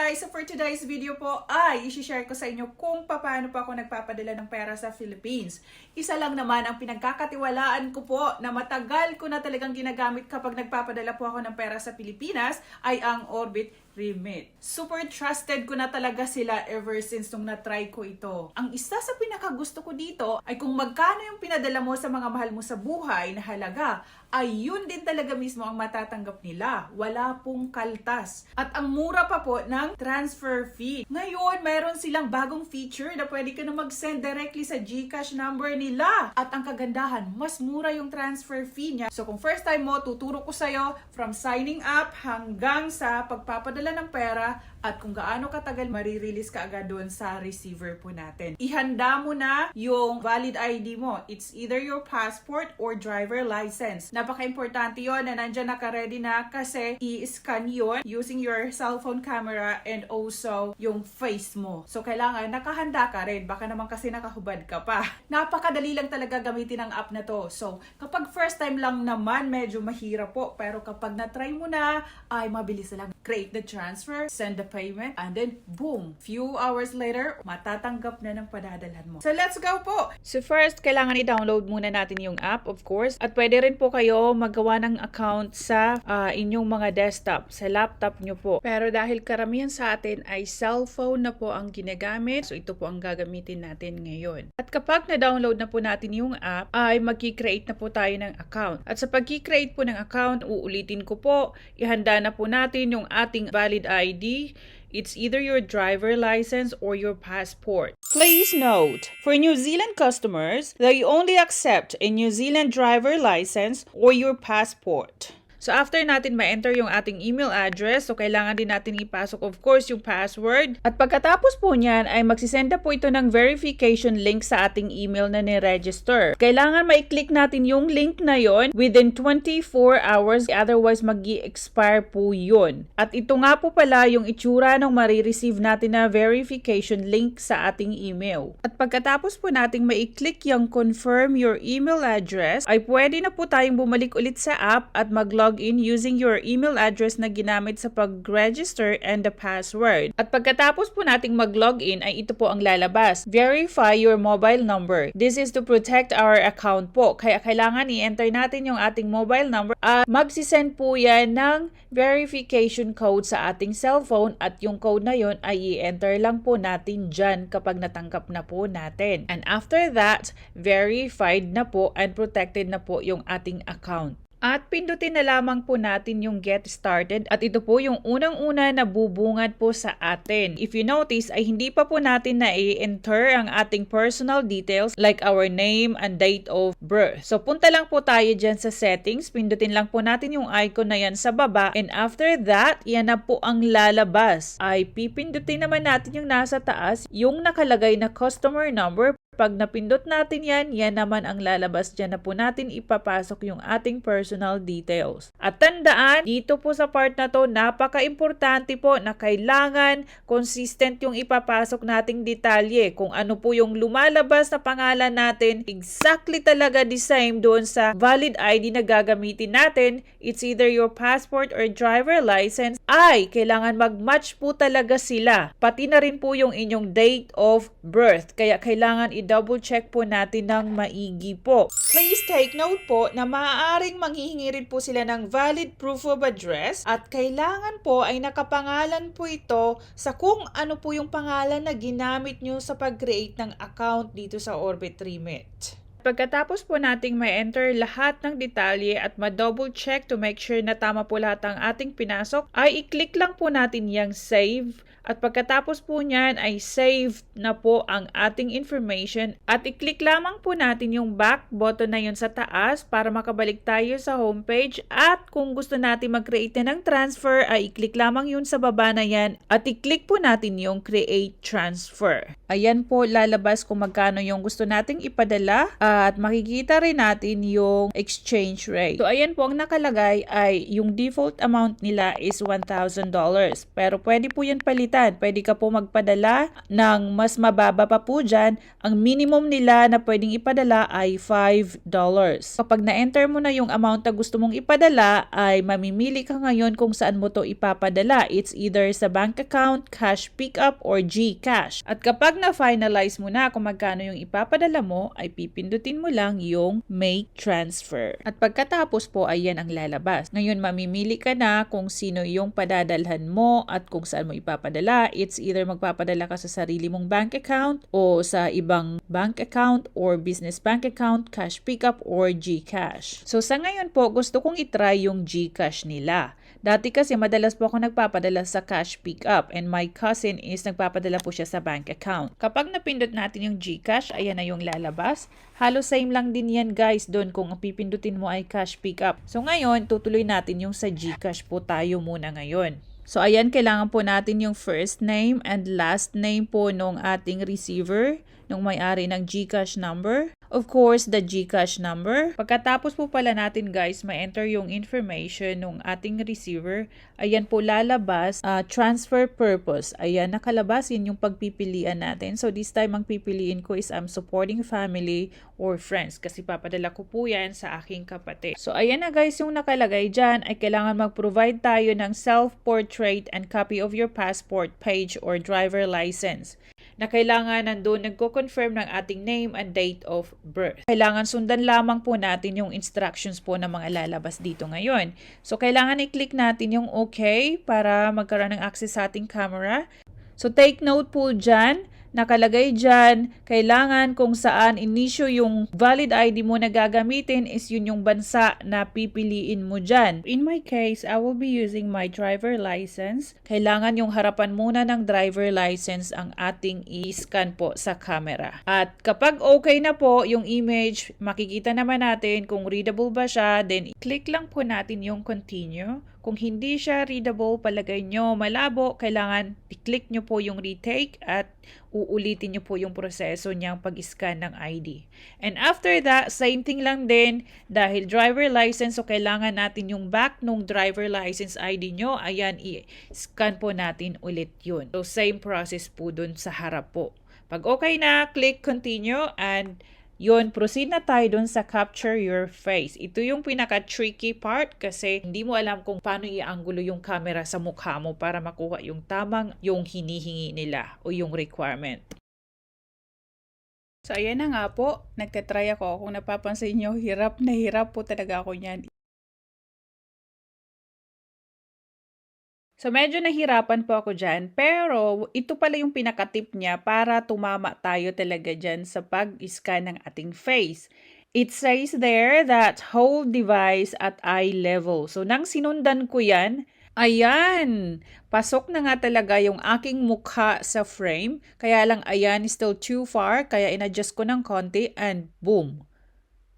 guys! So for today's video po ay isi-share ko sa inyo kung paano po ako nagpapadala ng pera sa Philippines. Isa lang naman ang pinagkakatiwalaan ko po na matagal ko na talagang ginagamit kapag nagpapadala po ako ng pera sa Pilipinas ay ang Orbit Remit. Super trusted ko na talaga sila ever since nung na-try ko ito. Ang isa sa pinakagusto ko dito ay kung magkano yung pinadala mo sa mga mahal mo sa buhay na halaga, ay yun din talaga mismo ang matatanggap nila. Wala pong kaltas. At ang mura pa po ng transfer fee. Ngayon, meron silang bagong feature na pwede ka na mag-send directly sa GCash number nila. At ang kagandahan, mas mura yung transfer fee niya. So kung first time mo, tuturo ko sa'yo from signing up hanggang sa pagpapadala ng pera at kung gaano katagal marirelease ka agad doon sa receiver po natin. Ihanda mo na yung valid ID mo. It's either your passport or driver license. Napaka-importante yon na nandyan naka-ready na kasi i-scan yon using your cellphone camera and also yung face mo. So, kailangan nakahanda ka rin. Baka naman kasi nakahubad ka pa. Napakadali lang talaga gamitin ang app na to. So, kapag first time lang naman, medyo mahirap po. Pero kapag na-try mo na, ay mabilis na lang. Create the transfer, send the payment, and then boom! Few hours later, matatanggap na ng padadalhan mo. So, let's go po! So first, kailangan i-download muna natin yung app, of course. At pwede rin po kayo magawa ng account sa inyong mga desktop, sa laptop nyo po. Pero dahil karamihan sa atin ay cellphone na po ang ginagamit, so ito po ang gagamitin natin ngayon. At kapag na-download na po natin yung app, ay mag-create na po tayo ng account. At sa pag-create po ng account, uulitin ko po, ihanda na po natin yung ating valid ID. It's either your driver license or your passport. Please note, for New Zealand customers, they only accept a New Zealand driver license or your passport. So after natin ma-enter yung ating email address, so kailangan din natin ipasok of course yung password. At pagkatapos po niyan ay magsisenda po ito ng verification link sa ating email na ni-register. Kailangan ma-click natin yung link na yon within 24 hours, otherwise mag-i-expire po yun. At ito nga po pala yung itsura ng marireceive natin na verification link sa ating email. At pagkatapos po nating ma-click yung confirm your email address, ay pwede na po tayong bumalik ulit sa app at mag-log in using your email address na ginamit sa pag-register and the password. At pagkatapos po nating mag-login ay ito po ang lalabas. Verify your mobile number. This is to protect our account po. Kaya kailangan i-enter natin yung ating mobile number at magsisend po yan ng verification code sa ating cellphone at yung code na yon ay i-enter lang po natin dyan kapag natanggap na po natin. And after that, verified na po and protected na po yung ating account. At pindutin na lamang po natin yung get started at ito po yung unang-una na bubungad po sa atin. If you notice ay hindi pa po natin na i-enter ang ating personal details like our name and date of birth. So punta lang po tayo dyan sa settings, pindutin lang po natin yung icon na yan sa baba and after that, yan na po ang lalabas. Ay pipindutin naman natin yung nasa taas, yung nakalagay na customer number. Pag napindot natin yan, yan naman ang lalabas. Diyan na po natin ipapasok yung ating personal details. At tandaan, dito po sa part na to, napaka-importante po na kailangan consistent yung ipapasok nating detalye. Kung ano po yung lumalabas na pangalan natin, exactly talaga the same doon sa valid ID na gagamitin natin. It's either your passport or driver license. Ay, kailangan mag-match po talaga sila. Pati na rin po yung inyong date of birth. Kaya kailangan double check po natin ng maigi po. Please take note po na maaaring manghihingi rin po sila ng valid proof of address at kailangan po ay nakapangalan po ito sa kung ano po yung pangalan na ginamit nyo sa pag-create ng account dito sa Orbit Remit. Pagkatapos po nating ma-enter lahat ng detalye at ma-double check to make sure na tama po lahat ang ating pinasok, ay i-click lang po natin yung save. At pagkatapos po niyan ay save na po ang ating information at i-click lamang po natin yung back button na yun sa taas para makabalik tayo sa homepage at kung gusto natin mag-create na ng transfer ay i-click lamang yun sa baba na yan at i-click po natin yung create transfer. Ayan po lalabas kung magkano yung gusto nating ipadala at makikita rin natin yung exchange rate. So ayan po ang nakalagay ay yung default amount nila is $1,000 pero pwede po yan palitan kalimutan, pwede ka po magpadala ng mas mababa pa po dyan. Ang minimum nila na pwedeng ipadala ay $5. Kapag na-enter mo na yung amount na gusto mong ipadala, ay mamimili ka ngayon kung saan mo to ipapadala. It's either sa bank account, cash pickup, or GCash. At kapag na-finalize mo na kung magkano yung ipapadala mo, ay pipindutin mo lang yung make transfer. At pagkatapos po ay yan ang lalabas. Ngayon mamimili ka na kung sino yung padadalhan mo at kung saan mo ipapadala. It's either magpapadala ka sa sarili mong bank account o sa ibang bank account or business bank account, cash pickup, or GCash. So sa ngayon po, gusto kong itry yung GCash nila. Dati kasi madalas po ako nagpapadala sa cash pickup and my cousin is nagpapadala po siya sa bank account. Kapag napindot natin yung GCash, ayan na yung lalabas. Halos same lang din yan guys doon kung ang pipindutin mo ay cash pickup. So ngayon, tutuloy natin yung sa GCash po tayo muna ngayon. So ayan, kailangan po natin yung first name and last name po nung ating receiver, nung may-ari ng GCash number. Of course, the GCash number. Pagkatapos po pala natin guys, ma-enter yung information ng ating receiver. Ayan po lalabas, transfer purpose. Ayan, nakalabas yun yung pagpipilian natin. So this time, ang pipiliin ko is I'm supporting family or friends. Kasi papadala ko po yan sa aking kapatid. So ayan na guys, yung nakalagay dyan ay kailangan mag-provide tayo ng self-portrait and copy of your passport page or driver license na kailangan nandun nagko-confirm ng ating name and date of birth. Kailangan sundan lamang po natin yung instructions po na mga lalabas dito ngayon. So, kailangan i-click natin yung OK para magkaroon ng access sa ating camera. So, take note po dyan. Nakalagay dyan, kailangan kung saan inisyo yung valid ID mo na gagamitin is yun yung bansa na pipiliin mo dyan. In my case, I will be using my driver license. Kailangan yung harapan muna ng driver license ang ating i-scan po sa camera. At kapag okay na po yung image, makikita naman natin kung readable ba siya, then click lang po natin yung continue. Kung hindi siya readable, palagay nyo malabo, kailangan i-click nyo po yung retake at uulitin nyo po yung proseso niyang pag-scan ng ID. And after that, same thing lang din, dahil driver license, so kailangan natin yung back nung driver license ID nyo, ayan, i-scan po natin ulit yun. So same process po dun sa harap po. Pag okay na, click continue and yun, proceed na tayo dun sa capture your face. Ito yung pinaka-tricky part kasi hindi mo alam kung paano i-anggulo yung camera sa mukha mo para makuha yung tamang yung hinihingi nila o yung requirement. So, ayan na nga po. Nagtatry ako. Kung napapansin nyo, hirap na hirap po talaga ako niyan. So, medyo nahirapan po ako dyan, pero ito pala yung pinaka-tip niya para tumama tayo talaga dyan sa pag-scan ng ating face. It says there that hold device at eye level. So, nang sinundan ko yan, ayan, pasok na nga talaga yung aking mukha sa frame. Kaya lang, ayan, still too far, kaya in-adjust ko ng konti and boom.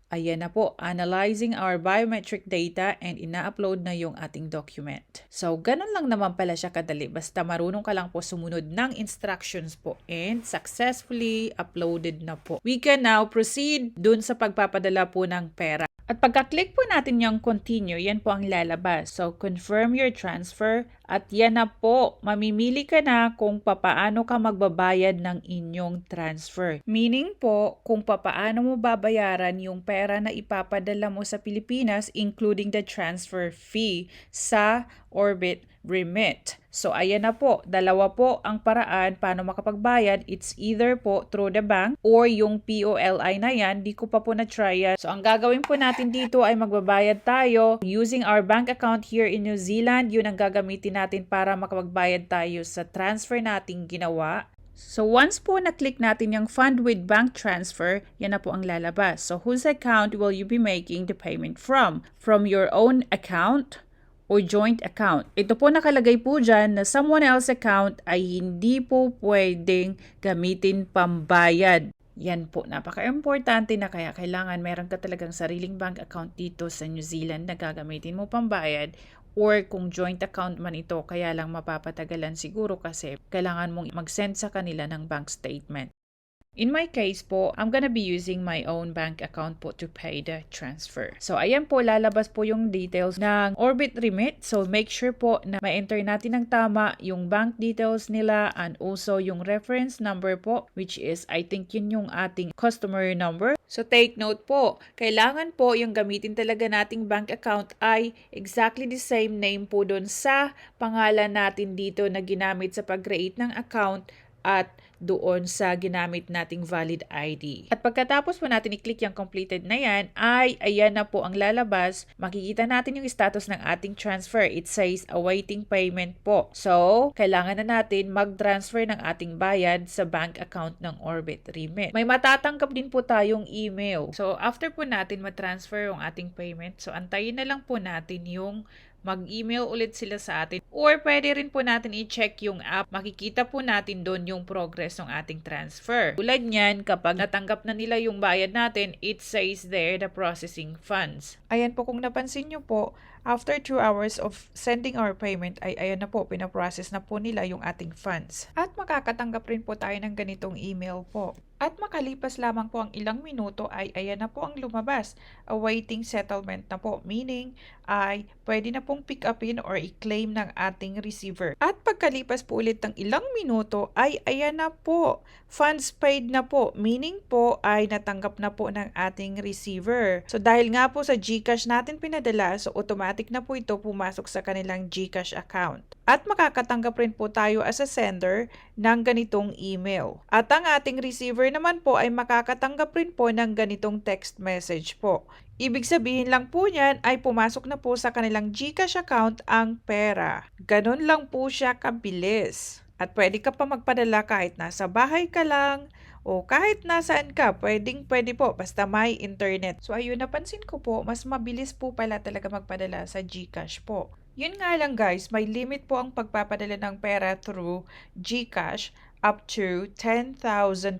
Ayan na po, analyzing our biometric data and ina-upload na yung ating document. So, ganun lang naman pala siya kadali. Basta marunong ka lang po sumunod ng instructions po and successfully uploaded na po. We can now proceed dun sa pagpapadala po ng pera. At pagka-click po natin yung continue, yan po ang lalabas. So, confirm your transfer at yan na po, mamimili ka na kung papaano ka magbabayad ng inyong transfer. Meaning po, kung papaano mo babayaran yung pera na ipapadala mo sa Pilipinas, including the transfer fee sa Orbit Remit. So, ayan na po. Dalawa po ang paraan paano makapagbayad. It's either po through the bank or yung POLI na yan. Di ko pa po na-try yan. So, ang gagawin po natin dito ay magbabayad tayo using our bank account here in New Zealand. Yun ang gagamitin natin para makapagbayad tayo sa transfer nating ginawa. So, once po na-click natin yung fund with bank transfer, yan na po ang lalabas. So, whose account will you be making the payment from? From your own account or joint account. Ito po nakalagay po dyan na someone else account ay hindi po pwedeng gamitin pambayad. Yan po, napaka-importante na kaya kailangan meron ka talagang sariling bank account dito sa New Zealand na gagamitin mo pambayad or kung joint account man ito, kaya lang mapapatagalan siguro kasi kailangan mong mag-send sa kanila ng bank statement. In my case po, I'm gonna be using my own bank account po to pay the transfer. So, ayan po, lalabas po yung details ng Orbit Remit. So, make sure po na ma-enter natin ng tama yung bank details nila and also yung reference number po, which is, I think yun yung ating customer number. So, take note po, kailangan po yung gamitin talaga nating bank account ay exactly the same name po dun sa pangalan natin dito na ginamit sa pag-create ng account at doon sa ginamit nating valid ID. At pagkatapos po natin i-click yung completed na yan, ay ayan na po ang lalabas. Makikita natin yung status ng ating transfer. It says awaiting payment po. So, kailangan na natin mag-transfer ng ating bayad sa bank account ng Orbit Remit. May matatanggap din po tayong email. So, after po natin ma-transfer yung ating payment, so antayin na lang po natin yung mag-email ulit sila sa atin. Or pwede rin po natin i-check yung app. Makikita po natin doon yung progress ng ating transfer. Tulad niyan, kapag natanggap na nila yung bayad natin, it says there the processing funds. Ayan po, kung napansin nyo po, after 2 hours of sending our payment, ay ayan na po, pinaprocess na po nila yung ating funds. At makakatanggap rin po tayo ng ganitong email po. At makalipas lamang po ang ilang minuto ay ayan na po ang lumabas. Awaiting settlement na po, meaning ay pwede na pong pick upin or i-claim ng ating receiver. At pagkalipas po ulit ng ilang minuto ay ayan na po, funds paid na po, meaning po ay natanggap na po ng ating receiver. So dahil nga po sa GCash natin pinadala, so automatic na po ito pumasok sa kanilang GCash account. At makakatanggap rin po tayo as a sender ng ganitong email. At ang ating receiver naman po ay makakatanggap rin po ng ganitong text message po. Ibig sabihin lang po niyan ay pumasok na po sa kanilang GCash account ang pera. Ganon lang po siya kabilis. At pwede ka pa magpadala kahit nasa bahay ka lang o kahit nasaan ka, pwede po basta may internet. So ayun, napansin ko po, mas mabilis po pala talaga magpadala sa GCash po. Yun nga lang guys, may limit po ang pagpapadala ng pera through GCash up to 10,000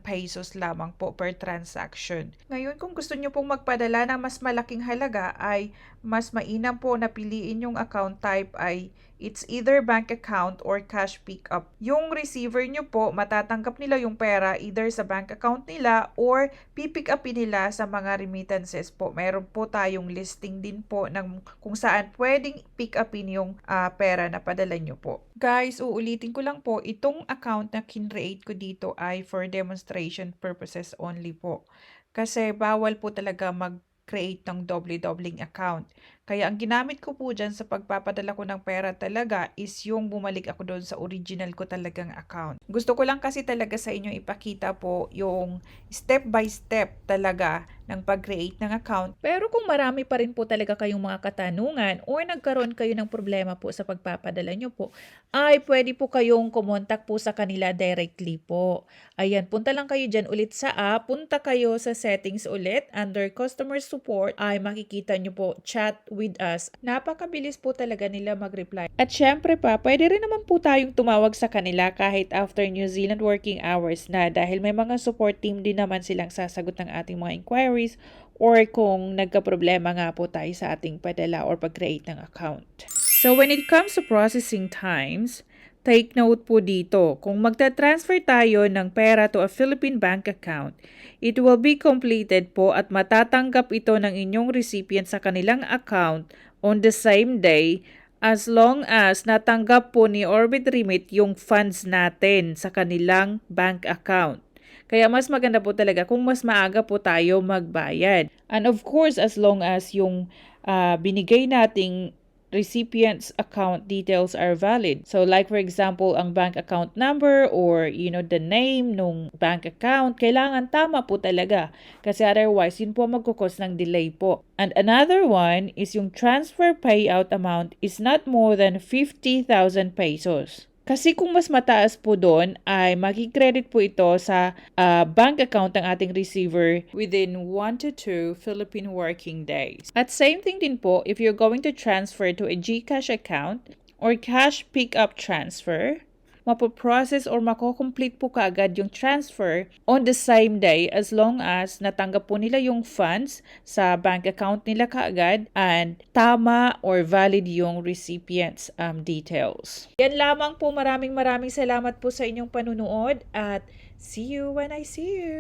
pesos lamang po per transaction. Ngayon, kung gusto nyo pong magpadala ng mas malaking halaga ay mas mainam po na piliin yung account type ay it's either bank account or cash pickup. Yung receiver nyo po, matatanggap nila yung pera either sa bank account nila or pipick upin nila sa mga remittances po. Meron po tayong listing din po ng kung saan pwedeng pick upin yung pera na padala nyo po. Guys, uulitin ko lang po, itong account na kinreate ko dito ay for demonstration purposes only po. Kasi bawal po talaga mag-create ng doble-dobling account. Kaya ang ginamit ko po dyan sa pagpapadala ko ng pera talaga is yung bumalik ako doon sa original ko talagang account. Gusto ko lang kasi talaga sa inyo ipakita po yung step by step talaga ng pag-create ng account. Pero kung marami pa rin po talaga kayong mga katanungan or nagkaroon kayo ng problema po sa pagpapadala nyo po, ay pwede po kayong kumontak po sa kanila directly po. Ayan, punta lang kayo dyan ulit sa app, punta kayo sa settings ulit, under customer support, ay makikita nyo po chat with us. Napakabilis po talaga nila mag-reply. At syempre pa, pwede rin naman po tayong tumawag sa kanila kahit after New Zealand working hours na dahil may mga support team din naman silang sasagot ng ating mga inquiries or kung nagka-problema nga po tayo sa ating padala or pag-create ng account. So when it comes to processing times, take note po dito, kung magta-transfer tayo ng pera to a Philippine bank account, it will be completed po at matatanggap ito ng inyong recipient sa kanilang account on the same day as long as natanggap po ni Orbit Remit yung funds natin sa kanilang bank account. Kaya mas maganda po talaga kung mas maaga po tayo magbayad. And of course, as long as yung binigay nating recipient's account details are valid. So like for example, ang bank account number or the name nung bank account, kailangan tama po talaga. Kasi otherwise, yun po magkukos ng delay po. And another one is yung transfer payout amount is not more than 50,000 pesos. Kasi kung mas mataas po doon, ay makikredit po ito sa bank account ng ating receiver within 1 to 2 Philippine working days. At same thing din po, if you're going to transfer to a GCash account or cash pickup transfer, mapoprocess or mako-complete po kaagad yung transfer on the same day as long as natanggap po nila yung funds sa bank account nila kaagad and tama or valid yung recipient's details. Yan lamang po, maraming salamat po sa inyong panunood at see you when I see you!